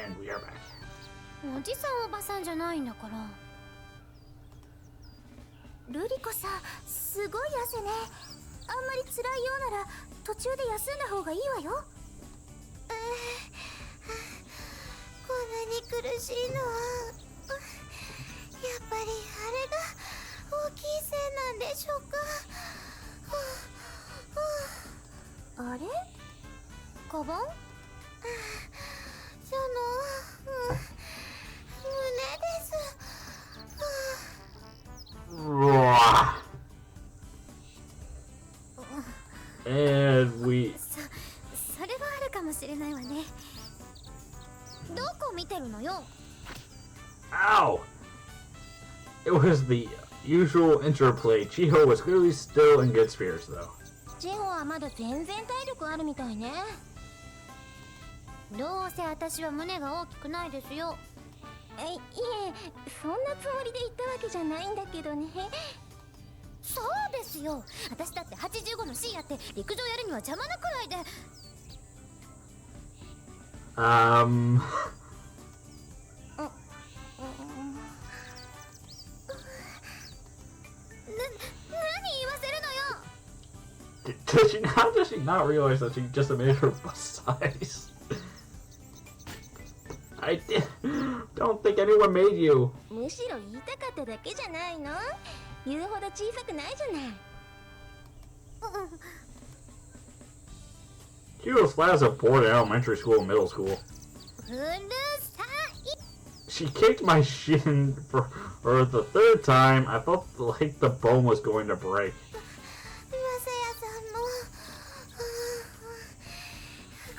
And we are back. おじさんおばさんじゃないんだから。ルリコさん、すごい汗ね。あんまり辛いようなら途中で休んだ方がいいわよ。こんなに苦しいのはやっぱりあれが大きいせいなんでしょうか。あれ？カバン？胸です。And we... それはあるかもしれないわね。どこ見てるのよ。 Ow! It was the usual interplay. Chiho was clearly still in good spirits, though. ジホはまだ全然体力あるみたいね。どうせ私は胸が大きくないですよ。いえ、そんなつもりで言ったわけじゃないんだけどね。そうですよ。私だって85の C やって陸上やるには邪魔なくらいで。何言わせるのよ。 Does she not realize that she just admitted her bust size? I don't think anyone made you. むしろ言いたかっただけじゃないの？言うほど小さくないじゃない。She was flat as a board in elementary school and middle school. うるさい。 She kicked my shin for the third time. I felt like the bone was going to break. まさやさんも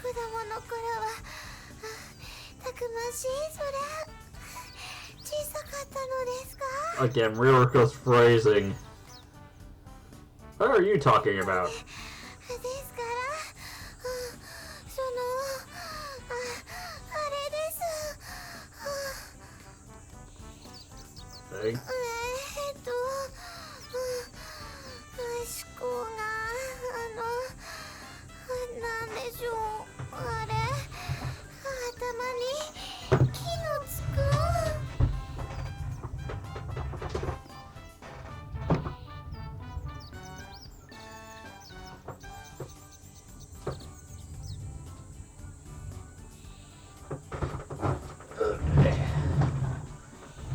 子供の頃はたくましいそれ小さかったのですか？ Again, Ririko's phrasing. What are you talking about? ですからそのあれです。Thing? 思考がなんでしょうあれ頭に木のつく。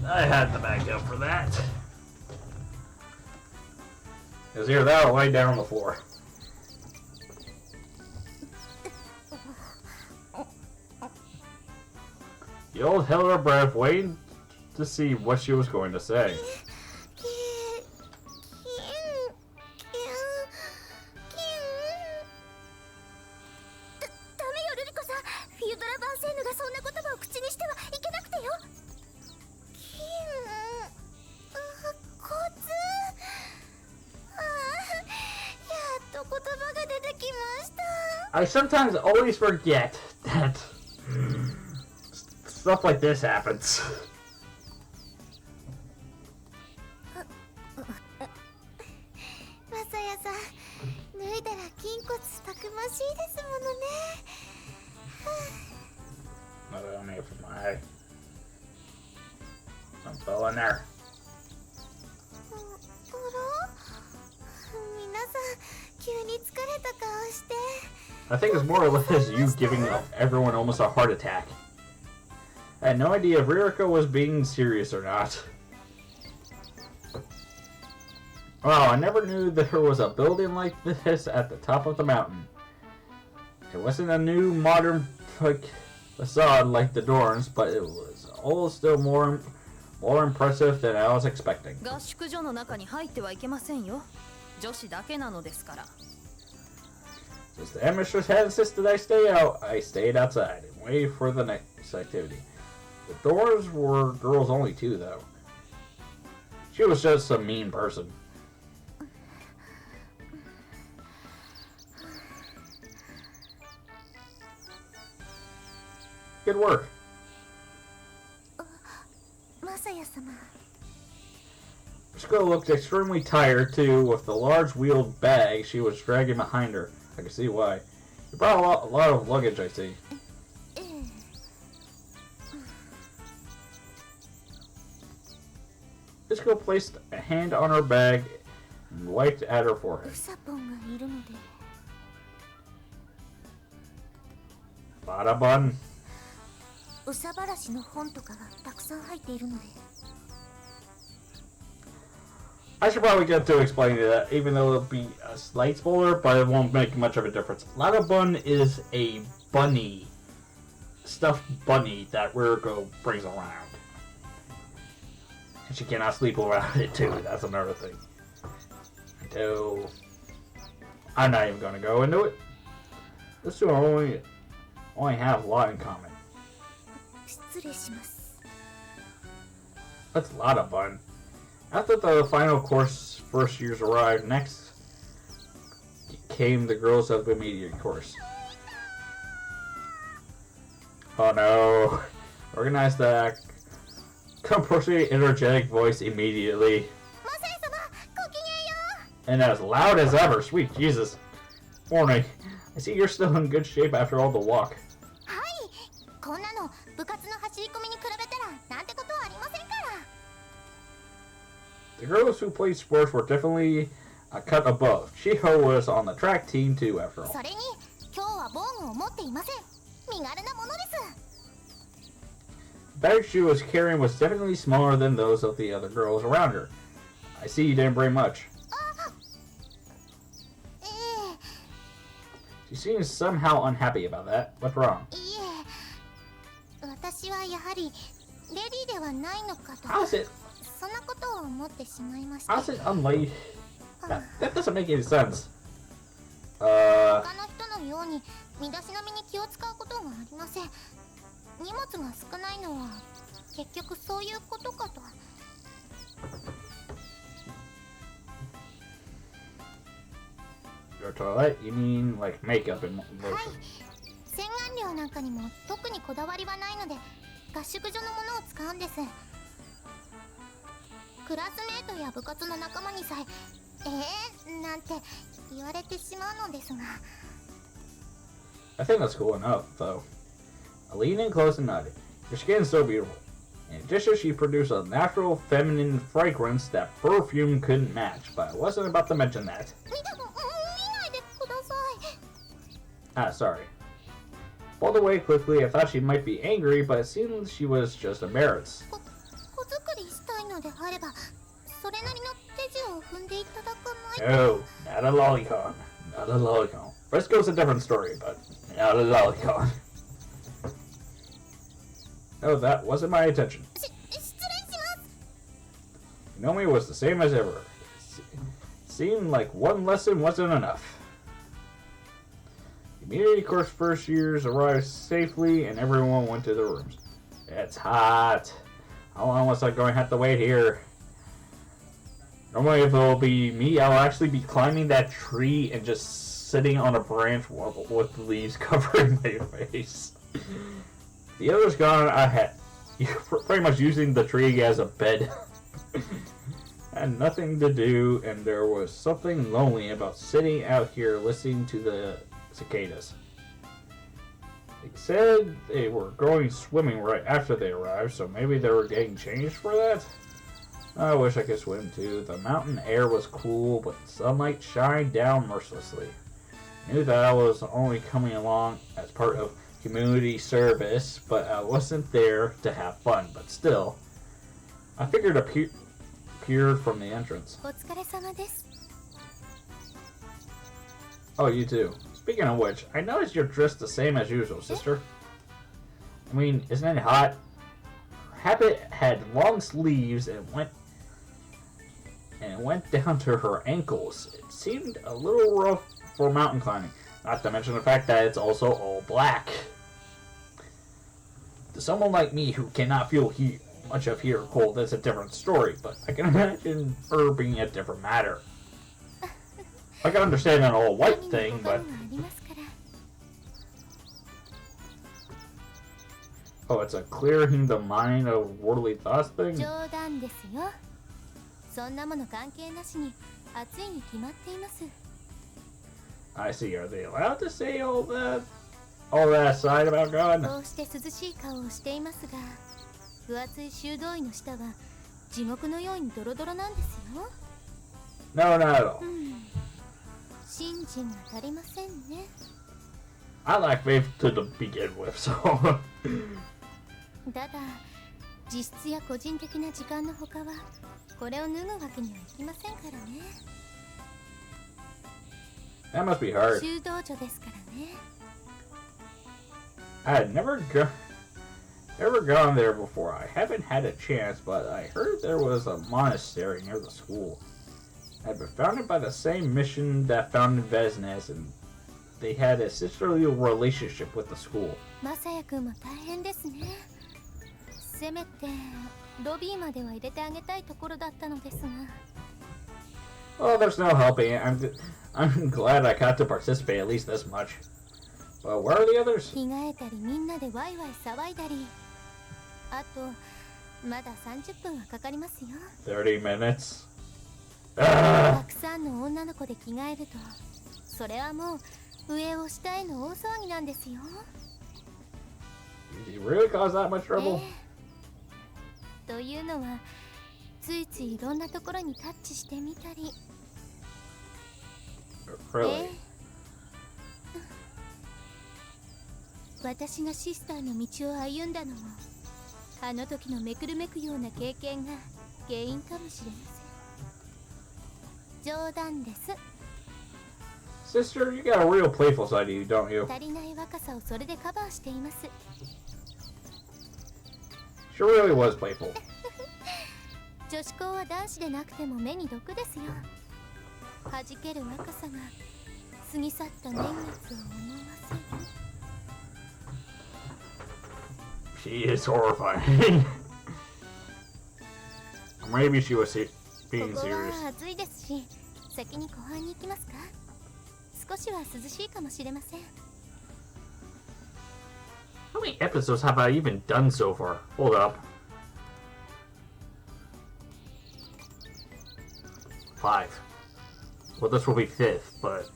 I had the backup for that. It was either that or lay down on the floor. The old held her breath, waiting to see what she was going to say. ダメよルリコさん。フィードラバンセーヌがそんな言葉を口にしてはいけなくてよ。コツ。やっと言葉が出てきました。 I sometimes always forget that stuff like this happens. マサヤさん、脱いだら筋骨たくましいですものね。Another on here for my some fell in there. あら？皆さん、急に疲れた顔して。 I think it's more or less you giving everyone almost a heart attack. I had no idea if Ririko was being serious or not. Wow, I never knew there was a building like this at the top of the mountain. It wasn't a new modern facade like the dorms, but it was all still more impressive than I was expecting. 合宿所の中に入ってはいけませんよ。女子だけなのですから。 Since the headmistress had insisted I stay out, I stayed outside and waited for the next activity. The doors were girls only too, though. She was just a mean person. Good work. マサヤ様。 Shiko looked extremely tired too, with the large wheeled bag she was dragging behind her. I can see why. You brought a lot of luggage, I see. This girl placed a hand on her bag and wiped at her forehead. ウサポンがいるので Bada bun. ウサバラシの本とかがたくさん入っているので I should probably get to explaining that, even though it'll be a slight spoiler, but it won't make much of a difference. Lada Bun is a bunny, stuffed bunny that Virgo brings around. And she cannot sleep without it too, that's another thing. So, I'm not even going to go into it. Those two only have a lot in common. 失礼します That's Lada Bun. After the final course first years arrived, next came the girls of the immediate course. Oh no. Organize that compulsory energetic voice immediately. マサイ様ごきげんよ And as loud as ever, sweet Jesus. Warning, I see you're still in good shape after all the walk. うはいこんなの部活の走り込みに比べたらなんてことはありませんから The girls who played sports were definitely a cut above. Shiho was on the track team too, after all. それに今日は防具を持っていません身軽なものです The bag she was carrying was definitely smaller than those of the other girls around her. I see you didn't bring much. え She seems somehow unhappy about that. What's wrong? えいえ私はやはりレディーではないのかと How's it? そんなことを思ってしまいました How's it unlate? That doesn't make any sense. 他の人のように身だしなみに気を使うことがありません荷物が少ないのは結局そういうことかと Your toilet? You mean like makeup and はい lotion? 洗顔料なんかにも特にこだわりはないので合宿所のものを使うんですクラスメートや部活の仲間にさえなんて言われてしまうのですが I think that's cool enough, though. I leaned in close and nodded. Your skin is so beautiful. In addition, she produced a natural feminine fragrance that perfume couldn't match, but I wasn't about to mention that. 見ないでください Ah, sorry. Pulled away quickly, I thought she might be angry, but it seemed she was just embarrassed. 子作りしたいのであればそれなりの手順を踏んでいただかないと No, not a lolicon. Not a lolicon. Frisco's a different story, but not a lolicon. No, that wasn't my intention. 失礼します Nomi was the same as ever. Seemed like one lesson wasn't enough. The immediate course first years arrived safely and everyone went to their rooms. It's hot. How long was I going to have to wait here? Normally if it'll be me, I'll actually be climbing that tree and just sitting on a branch with the leaves covering my face. The others gone, I had pretty much using the tree as a bed. Had nothing to do, and there was something lonely about sitting out here listening to the cicadas. They said they were going swimming right after they arrived, so maybe they were getting changed for that? I wish I could swim too. The mountain air was cool, but the sunlight shined down mercilessly. I knew that I was only coming along as part of community service, but I wasn't there to have fun. But still, I figured appeared from the entrance. お疲れ様です Oh, you too. Speaking of which, I noticed you're dressed the same as usual, sister. I mean, isn't it hot? Her habit had long sleeves and went down to her ankles. It seemed a little rough for mountain climbing, not to mention the fact that it's also all black. To someone like me who cannot feel much of heat or cold, that's a different story, but I can imagine her being a different matter. I can understand an all white thing, but... 何も他にもありますから Oh, it's a clearing the mind of worldly thoughts thing? 冗談ですよそんなもの関係なしに暑いに決まっています I see. Are they allowed to say all that aside about God? こうして涼しい顔をしていますが分厚い修道院の下は地獄のようにドロドロなんですよ。No, not at all. 信心が足りませんね。I lack faith to begin with, so. ただ実質や個人的な時間のほかはこれを脱ぐわけにはいきませんからね。 That must be hard. 修道女ですからね。I had never gone there before. I haven't had a chance, but I heard there was a monastery near the school. It had been founded by the same mission that founded Vesnes, and they had a sisterly relationship with the school. マサヤ君も大変ですね。せめてロビーまでは入れてあげたいところだったのですが。 Well, there's no helping it. I'm glad I got to participate at least this much. But where are the others? 着替えたりみんなでワイワイ騒いだり。あとまだ30分はかかりますよ。30 minutes. たくさんの女の子で着替えると、それはもう上を下への大騒ぎなんですよ。Did you really cause that much trouble? というのはついついいろんなところにタッチしてみたり。 Really? 私がシスターの道を歩んだのもあの時のめくるめくような経験が原因かもしれません。冗談です。 Sister, you got a real playful side to you, don't you? 足りない若さをそれでカバーしています。 She really was playful. 女子校は男子でなくても目に毒ですよ。弾ける若さが過ぎ去った年月を思わせる。 She is horrifying. Maybe she was being ここ serious. は暑いですし、先に後半に行きますか。少しは涼しいかもしれません。 How many episodes have I even done so far? Hold up. 5. Well, this will be 5th, but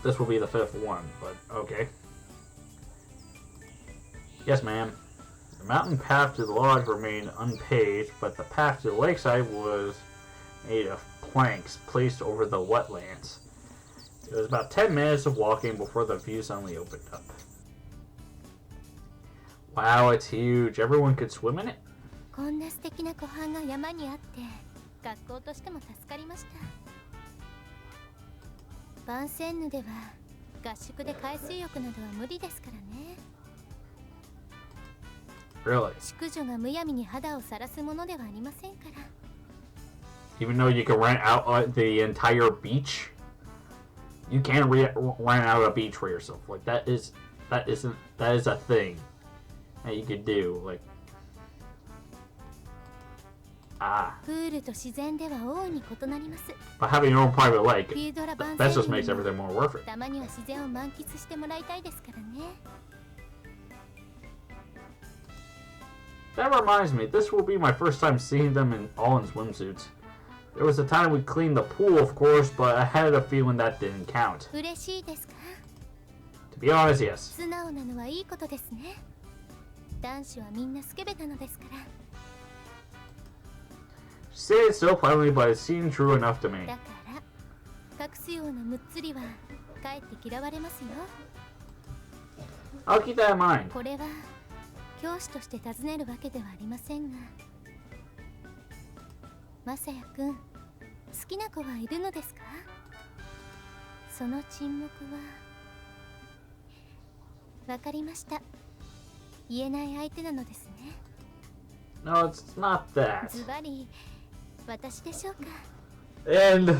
this will be the 5th one, but okay. Yes, ma'am. The mountain path to the lodge remained unpaved, but the path to the lakeside was made of planks placed over the wetlands. It was about 10 minutes of walking before the view suddenly opened up. Wow, it's huge. Everyone could swim in it? こんな素敵な湖畔が山にあって学校としても助かりました。バンセンヌでは合宿で海水浴などは無理ですからね。 Really? 宿女がむやみに肌を晒すものではありませんから。 Even though you can rent out the entire beach, you can't rent out a beach for yourself. Like that is a thing that you could do. Like プールと自然では大いに異なります。 but having your own private lake, フィードラバン that セ just ンヌ makes に everything more worth it. たまには自然を満喫してもらいたいですからね。 That reminds me, this will be my first time seeing them all in swimsuits. There was a time we cleaned the pool, of course, but I had a feeling that didn't count. 嬉しいですか。 To be honest, yes. 素直なのはいいことですね。男子はみんなスケベなのですから。 She said it so plainly, but it seemed true enough to me. だから隠すようなむっつりはかえって嫌われますよ。 I'll keep that in mind. これは教師として尋ねるわけではありませんが、マサヤくん、好きな子はいるのですか？その沈黙はわかりました。言えない相手なのですね。 No, it's not that. ズバリ私でしょうか。 And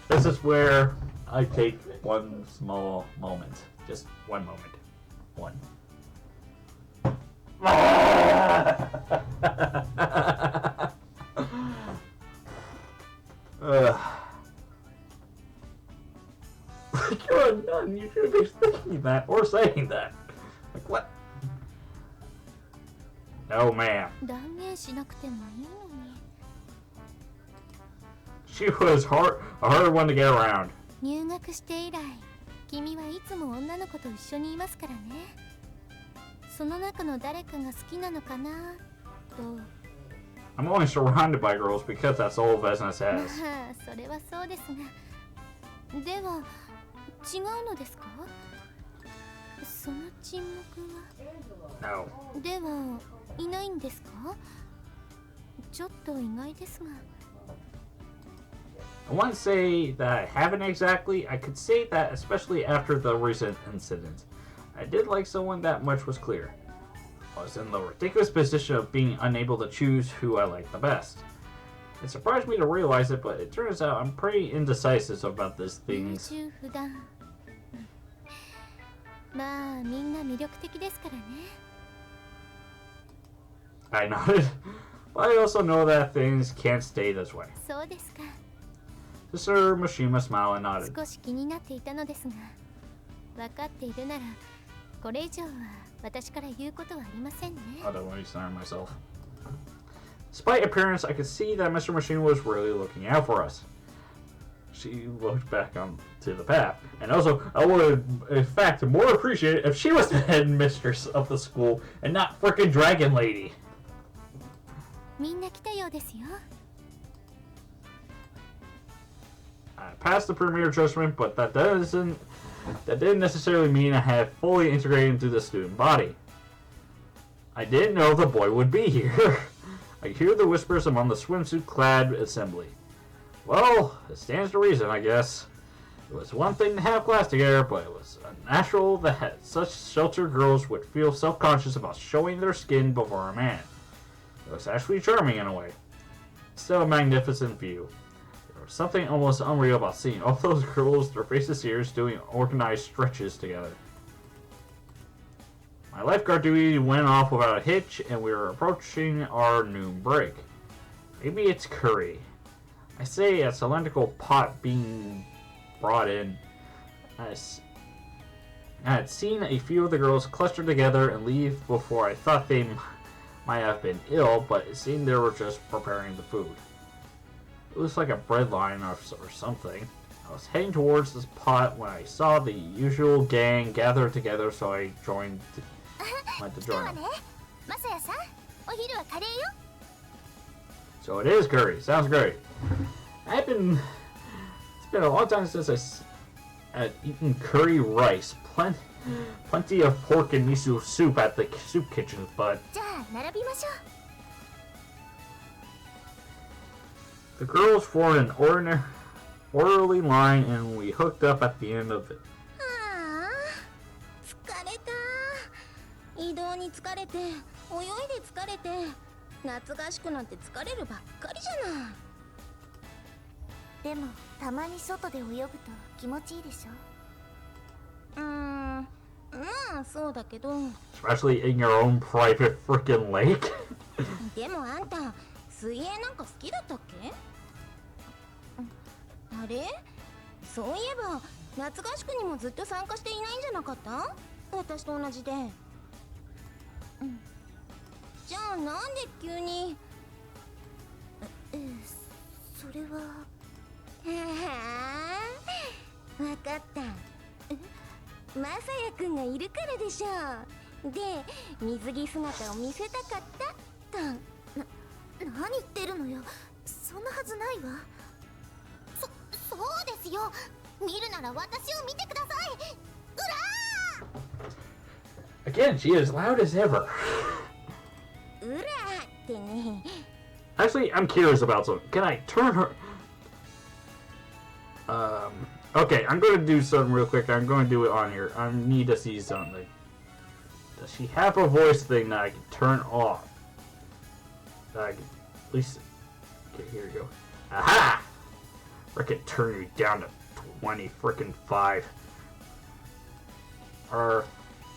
this is where I take one small moment. Just one moment. One. You're a nun. You should be thinking that or saying that. Like what? No, ma'am. 断言しなくてもいいのに。 She was a hard one to get around. 入学して以来、君はいつも女の子と一緒にいますからね。その中の誰かが好きなのかなと I'm only surrounded by girls because that's all Vesnas has. まあそれはそうですが、では違うのですか？その沈黙は No. ではいないんですか？ちょっと意外ですが。I wouldn't say that I haven't exactly. I could say that especially after the recent incident. I did like someone, that much was clear. I was in the ridiculous position of being unable to choose who I liked the best. It surprised me to realize it, but it turns out I'm pretty indecisive about these things. 優柔不断。まあみんな魅力的ですからね。I nodded, but I also know that things can't stay this way. そうですか。 Sister Mishima smiled and nodded. 少し気になっていたのですが、分かっているならこれ以上は私から言うことはありませんね。 I don't want to center myself. Despite appearance, I could see that Mr. Machine was really looking out for us. She looked back onto the path, and also, I would, in fact, more appreciate it if she was the headmistress of the school and not frickin' Dragon Lady. みんな来たようですよ。 I passed the premier judgment, but that didn't necessarily mean I had fully integrated into the student body. I didn't know the boy would be here. I hear the whispers among the swimsuit-clad assembly. Well, it stands to reason, I guess. It was one thing to have class together, but it was unnatural that such sheltered girls would feel self-conscious about showing their skin before a man. It was actually charming in a way. Still a magnificent view. There was something almost unreal about seeing all those girls, their faces serious, doing organized stretches together. My lifeguard duty went off without a hitch, and we were approaching our noon break. Maybe it's curry. I say a cylindrical pot being brought in. I had seen a few of the girls cluster together and leave before I thought they might have been ill, but it seemed they were just preparing the food. It was like a bread line or something. I was heading towards this pot when I saw the usual gang gathered together, so I went to join them. So it is curry. Sounds great. It's been a long time since I've eaten curry rice. Plenty of pork and miso soup at the soup kitchen, but the girls formed an orderly line, and we hooked up at the end of it. 疲れた。移動に疲れて、泳いで疲れて、夏合宿なんて疲れるばっかりじゃない。でもたまに外で泳ぐと気持ちいいでしょ。まあそうだけど。Especially in your own private freaking lake. でもあんた水泳なんか好きだったっけ？あれ？そういえば夏合宿にもずっと参加していないんじゃなかった？私と同じで。じゃあなんで急に？それは。わかった。まさやくんがいるからでしょう。で、水着姿を見せたかったと。何言ってるのよ。そんなはずないわ。そうですよ。見るなら私を見てください。うらー Again, she is loud as ever. うらーってね。Actually, I'm curious about something. Can I turn her? Okay, I'm going to do something real quick. I'm going to do it on here. I need to see something. Does she have a voice thing that I can turn off? That I can at least... Okay, here we go. Aha! Frickin' turn you down to 20 frickin' 5. Or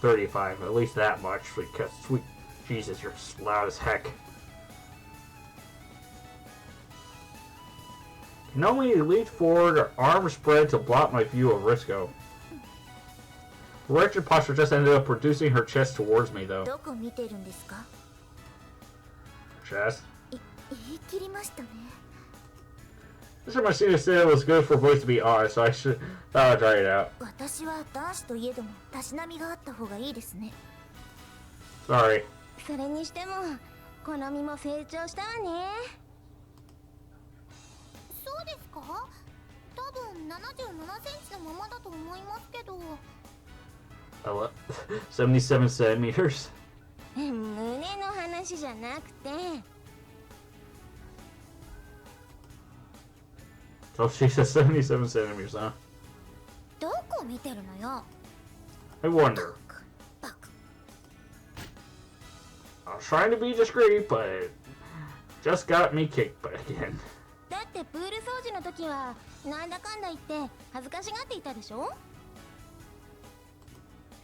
35, at least that much, because sweet Jesus, you're loud as heck. Can only lean forward or arms spread to block my view of Risco. The wretched posture just ended up reducing her chest towards me, though. どこ見てるんですか？ Chest? 言い切りましたね。Mr. Machina said it was good for voice to be honest, so I thought I'd try it out. 私は男子といえどもたしなみがあった方がいいですね。 Sorry. それにしても好みも成長したわね。そうですか？多分77センチのままだと思いますけど。77 centimeters. 胸の話じゃなくて。So she says 77 centimeters, huh? どこ見てるのよ。I wonder. バカ。I was trying to be discreet, but just got me kicked back again. だってプール掃除の時はなんだかんだ言って恥ずかしがっていたでしょ。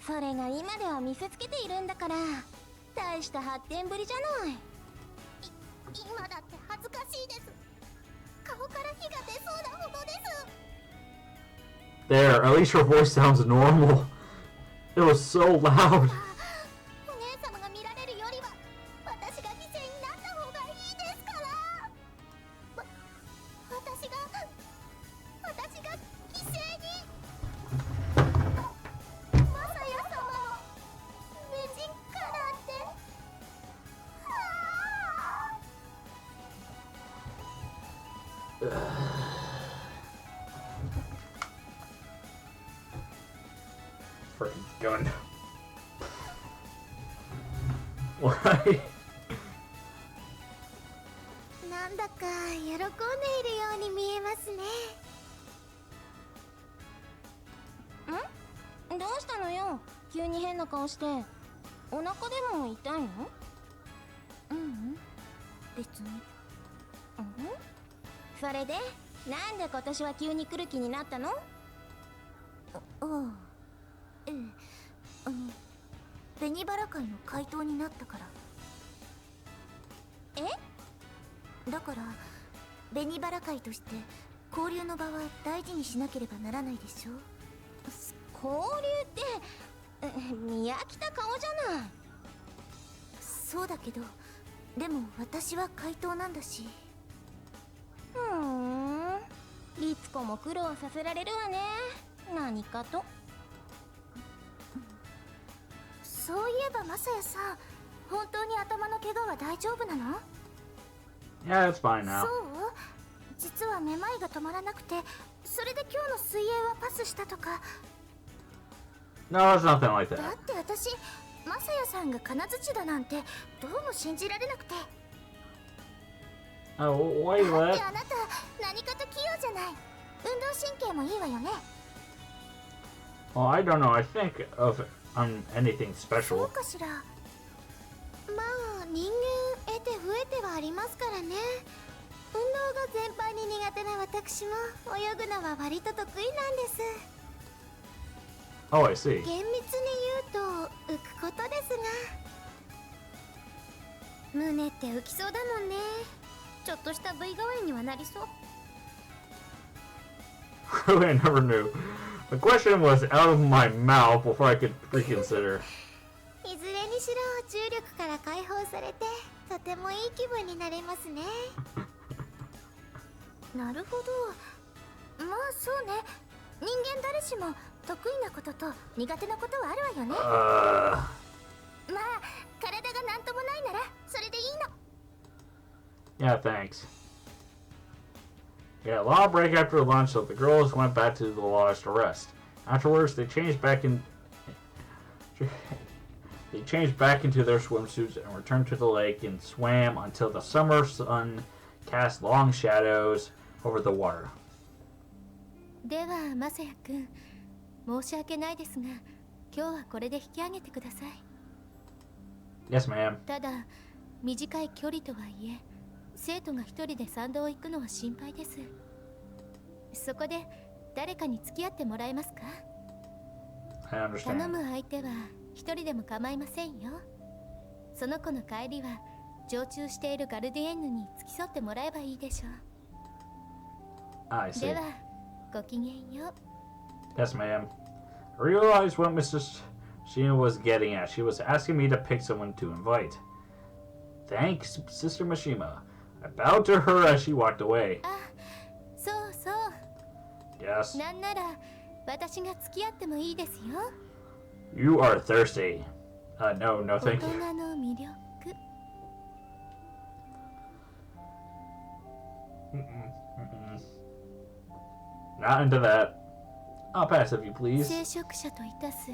それが今では見せつけているんだから、大した発展ぶりじゃない。今だって恥ずかしいです。顔から火が出そうなほどです。 There, at least her voice sounds normal. It was so loud. お姉様が見られるよりは私が犠牲になった方がいいですから。私が犠牲に。マサヤ様を無人からって。Freaking gun. Why? なんだか喜んでいるように見えますね。ん？どうしたのよ、急に変な顔して。お腹でも痛いの？別に。それでなんで今年は急に来る気になったの？紅バラ会の会頭になったから。え？だから紅バラ会として交流の場は大事にしなければならないでしょ。交流って見飽きた顔じゃない。そうだけど、でも私は怪盗なんだし。律子も苦労させられるわね、何かと。そういえばマサヤさん、本当に頭の怪我は大丈夫なの？ Yeah, it's fine now. そう？実はめまいが止まらなくて、それで今日の水泳はパスしたとか。No, it's nothing like だ that. って私、マサヤさんが金槌だなんてどうも信じられなくて。 Oh, why you だって let? あなた何かと器用じゃない。運動神経もいいわよね。 Well, I don't know. I think of anything そう special. かしら。まあ人間得て増えてはありますからね。運動が全般に苦手な私も泳ぐのは割と得意なんです。 Oh, I see. 厳密に言うと浮くことですが、胸って浮きそうだもんね。ちょっとした V 代わりにはなりそう。 Really, I never knew. The question was out of my mouth before I could reconsider. いずれにしろ重力から解放されてとてもいい気分になれますね。なるほど。まあそうね、人間誰しも得意なことと苦手なことはあるわよね。まあ体がなんともないならそれでいいの。 Yeah, thanks. Yeah, long break after lunch, so the girls went back to the lodge to rest. Afterwards, they changed back into their swimsuits and returned to the lake and swam until the summer sun cast long shadows over the water. ではマサヤ君、申し訳ないですが、今日はこれで引き上げてください。 Yes, ma'am. ただ短い距離とはいえ、生徒が一人で山道を行くのは心配です。そこで誰かに付き合ってもらえますか？ I 頼 understand. む相手は一人でも構いませんよ。その子の帰りは常駐しているガルディエンヌに付き添ってもらえばいいでしょ I う。 see. ではごきげんよう。 Yes, ma'am. I realized what Mrs. Sheena was getting at. She was asking me to pick someone to invite. Thanks, Sister Mishima. I bowed to her as she walked away. あ、そうそう。 Yes. なんなら私が付き合ってもいいですよ。 You are thirsty. No, no 大 thank 人 you. の魅力。Not into that. I'll pass if you please. 聖職者といたす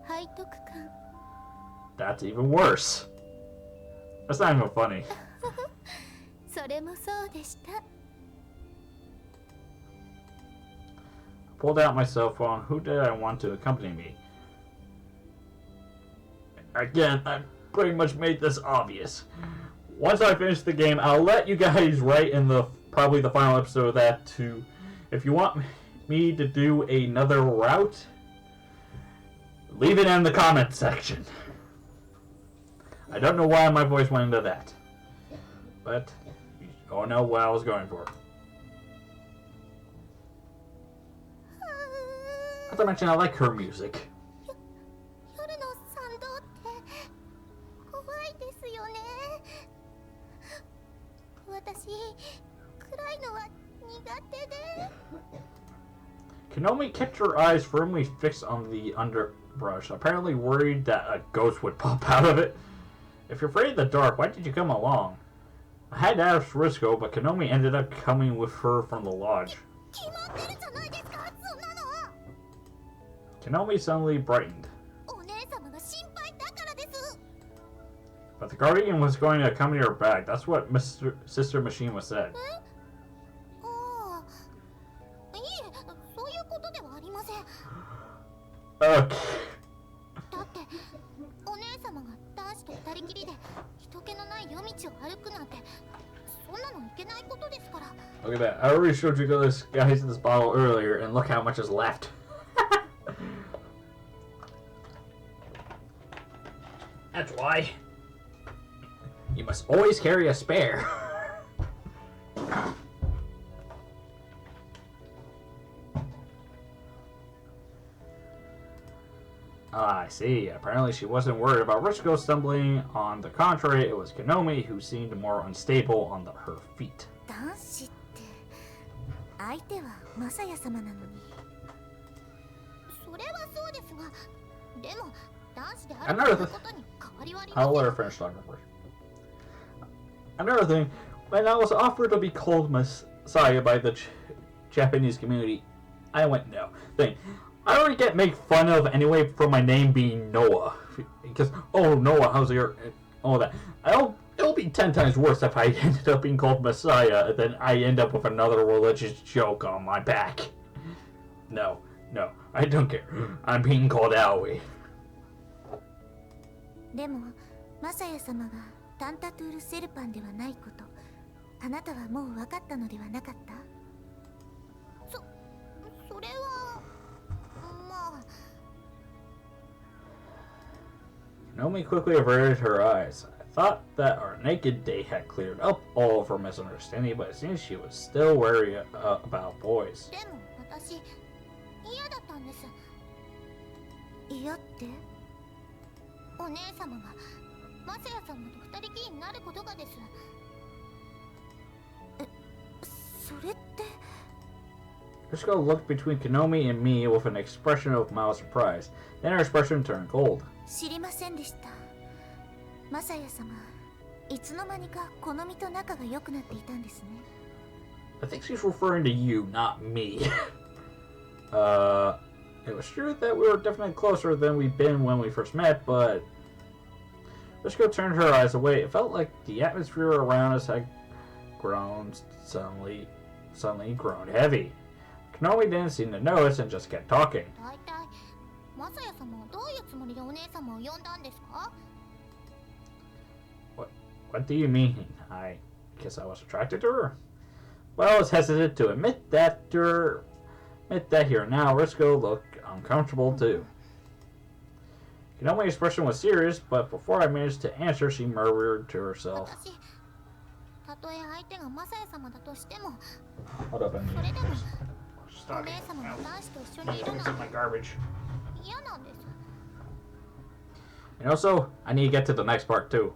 背徳感 That's even worse. That's not even funny. それもそうでした Pulled out my cell phone. Who did I want to accompany me? Again, I pretty much made this obvious. Once I finish the game, I'll let you guys write in the probably the final episode of that too. If you want me to do another route, leave it in the comment section. I don't know why my voice went into that, but you all know what I was going for. Not to mention, I like her music. 夜の参道って怖いですよね私暗いのは苦手で Kanomi kept her eyes firmly fixed on the underbrush, apparently worried that a ghost would pop out of it. If you're afraid of the dark, why did you come along? I had to ask Risco, but Kanomi ended up coming with her from the lodge. 決まってるじゃないですかそんなの Kanomi suddenly brightened. お姉様が心配だからです But the guardian was going to accompany her back. That's what Sister Machine was said. ああいえそういうことではありません Okay. だってお姉様が男子と二人きりで人気のない夜道を歩くなんてそんなのいけないことですから Look at that. I already showed you guys in this bottle earlier, and look how much is left. That's why. You must always carry a spare. I see. Apparently she wasn't worried about Richiko stumbling. On the contrary, it was Kanomi who seemed more unstable on her feet. 男子って相手はマサヤ様なのにそれはそうですがでも男子であることに変わりはありません I'll let her finish talking first. Another thing, when I was offered to be called Messiah by the Japanese community, I went no. I already get made fun of anyway for my name being Noah. Because, oh, Noah, how's your... all that. It'll be 10 times worse if I ended up being called Messiah than I end up with another religious joke on my back. No, I don't care. I'm being called Aoi. でもマサヤ様がタンタトゥールセルパンではないことあなたはもう分かったのではなかったそれはまあ Naomi quickly averted her eyes. I thought that our naked date had cleared up all of her misunderstanding, but it seems she was still wary about boys. でも私嫌だったんです嫌ってお姉様がマサヤ様と二人きりになることがですそれって Risco looked between Kanomi and me with an expression of mild surprise. Then her expression turned cold. 知りませんでしたマサヤ様いつの間にか好みと仲が良くなっていたんですね I think she's referring to you, not me. It was true that we were definitely closer than we'd been when we first met, but Risco turned her eyes away. It felt like the atmosphere around us had grown suddenly grown heavy. Kanomi didn't seem to notice and just kept talking. 大体マサヤ様はどういうつもりでお姉様を呼んだんですか What do you mean? I guess I was attracted to her. But I was hesitant to admit that here and now. Risco looked uncomfortable too. Kanomi's expression was serious, but before I managed to answer, she murmured to herself. 私たとえ相手がマサヤ様だとしても Hold up, それでも Stop お it. 姉様が Ow. 男子と一緒にいる It's なん in my て garbage. 嫌なんです And also, I need to get to the next part too.